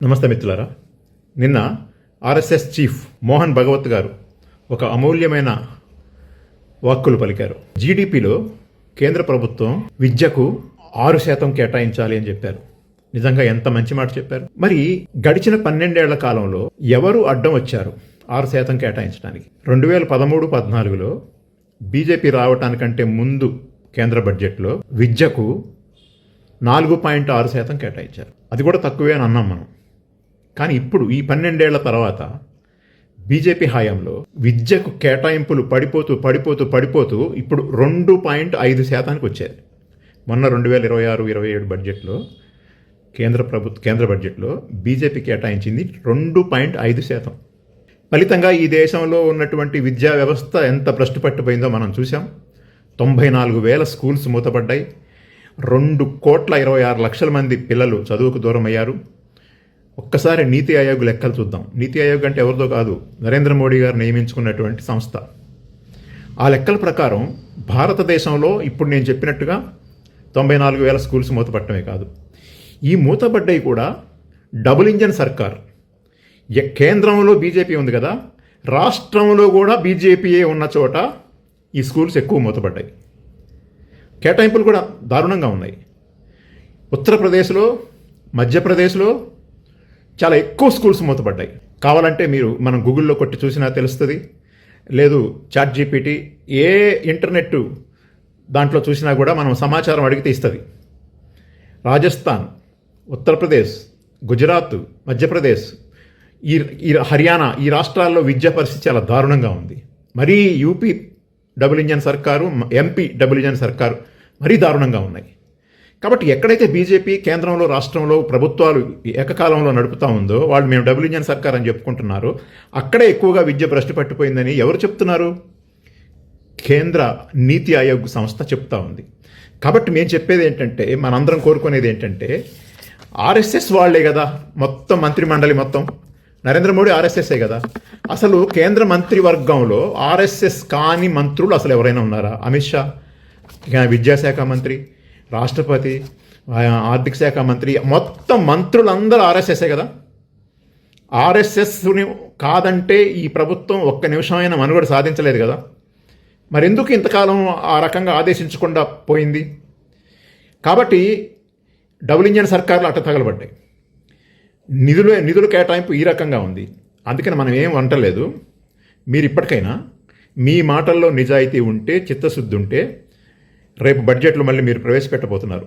నమస్తే మిత్రులారా. నిన్న ఆర్ఎస్ఎస్ చీఫ్ మోహన్ భగవత్ గారు ఒక అమూల్యమైన వాక్కులు పలికారు. జీడిపిలో కేంద్ర ప్రభుత్వం విద్యకు 6% కేటాయించాలి అని చెప్పారు. నిజంగా ఎంత మంచి మాట చెప్పారు. మరి గడిచిన 12 ఏళ్ల కాలంలో ఎవరు అడ్డం వచ్చారు 6% కేటాయించడానికి? 2013-14లో బీజేపీ రావటానికంటే ముందు కేంద్ర బడ్జెట్లో విద్యకు 4.6% కేటాయించారు. అది కూడా తక్కువే అని అన్నాం మనం. కానీ ఇప్పుడు ఈ 12 ఏళ్ల తర్వాత బీజేపీ హయాంలో విద్యకు కేటాయింపులు పడిపోతూ ఇప్పుడు 2.5%కి వచ్చేది. మొన్న 2026-27 బడ్జెట్లో కేంద్ర బడ్జెట్లో బీజేపీ కేటాయించింది 2.5%. ఫలితంగా ఈ దేశంలో ఉన్నటువంటి విద్యా వ్యవస్థ ఎంత భ్రష్టు పట్టిపోయిందో మనం చూసాం. 94,000 స్కూల్స్ మూతపడ్డాయి. 2,26,00,000 మంది పిల్లలు చదువుకు దూరం అయ్యారు. ఒక్కసారి నీతి ఆయోగ్ లెక్కలు చూద్దాం. నీతి ఆయోగ్ అంటే ఎవరిదో కాదు, నరేంద్ర మోడీ గారు నియమించుకున్నటువంటి సంస్థ. ఆ లెక్కల ప్రకారం భారతదేశంలో ఇప్పుడు నేను చెప్పినట్టుగా 94,000 స్కూల్స్ మూతపట్టడమే కాదు, ఈ మూతపడ్డాయి కూడా డబుల్ ఇంజన్ సర్కార్. కేంద్రంలో బీజేపీ ఉంది కదా, రాష్ట్రంలో కూడా బీజేపీయే ఉన్న చోట ఈ స్కూల్స్ ఎక్కువ మూతపడ్డాయి. కేటాయింపులు కూడా దారుణంగా ఉన్నాయి. ఉత్తరప్రదేశ్లో, మధ్యప్రదేశ్లో చాలా ఎక్కువ స్కూల్స్ మూతపడ్డాయి. కావాలంటే మనం గూగుల్లో కొట్టి చూసినా తెలుస్తుంది, లేదు చాట్ జీపీటీ, ఏ ఇంటర్నెట్ దాంట్లో చూసినా కూడా మనం సమాచారం అడిగితే ఇస్తుంది. రాజస్థాన్, ఉత్తరప్రదేశ్, గుజరాత్, మధ్యప్రదేశ్, ఈ హర్యానా, ఈ రాష్ట్రాల్లో విద్యా పరిస్థితి చాలా దారుణంగా ఉంది. మరీ యూపీ డబుల్ ఇంజన్ సర్కారు, ఎంపీ డబుల్ ఇంజన్ సర్కారు మరీ దారుణంగా ఉన్నాయి. కాబట్టి ఎక్కడైతే బీజేపీ కేంద్రంలో, రాష్ట్రంలో ప్రభుత్వాలు ఏకకాలంలో నడుపుతూ ఉందో, వాళ్ళు మేము డబుల్ ఇంజన్ సర్కార్ అని చెప్పుకుంటున్నారు, అక్కడే ఎక్కువగా విద్య భ్రష్టు పట్టిపోయిందని ఎవరు చెప్తున్నారు? కేంద్ర నీతి ఆయోగ్ సంస్థ చెప్తా ఉంది. కాబట్టి మేము చెప్పేది ఏంటంటే, మనందరం కోరుకునేది ఏంటంటే, ఆర్ఎస్ఎస్ వాళ్లే కదా మొత్తం మంత్రిమండలి, మొత్తం నరేంద్ర మోడీ ఆర్ఎస్ఎస్ఏ కదా. అసలు కేంద్ర మంత్రివర్గంలో ఆర్ఎస్ఎస్ కాని మంత్రులు అసలు ఎవరైనా ఉన్నారా? అమిత్ షా విద్యాశాఖ మంత్రి, రాష్ట్రపతి, ఆర్థిక శాఖ మంత్రి, మొత్తం మంత్రులందరూ ఆర్ఎస్ఎస్ఏ కదా. ఆర్ఎస్ఎస్ని కాదంటే ఈ ప్రభుత్వం ఒక్క నిమిషమైన మనుగడ సాధించలేదు కదా. మరెందుకు ఇంతకాలం ఆ రకంగా ఆదేశించకుండా పోయింది? కాబట్టి డబుల్ ఇంజన్ సర్కార్లు అట్ట తగలబడ్డాయి. నిధుల కేటాయింపు ఈ రకంగా ఉంది. అందుకని మనం ఏం వంటలేదు. మీరు ఇప్పటికైనా మీ మాటల్లో నిజాయితీ ఉంటే, చిత్తశుద్ధి ఉంటే, రేపు బడ్జెట్లో మళ్ళీ మీరు ప్రవేశపెట్టబోతున్నారు.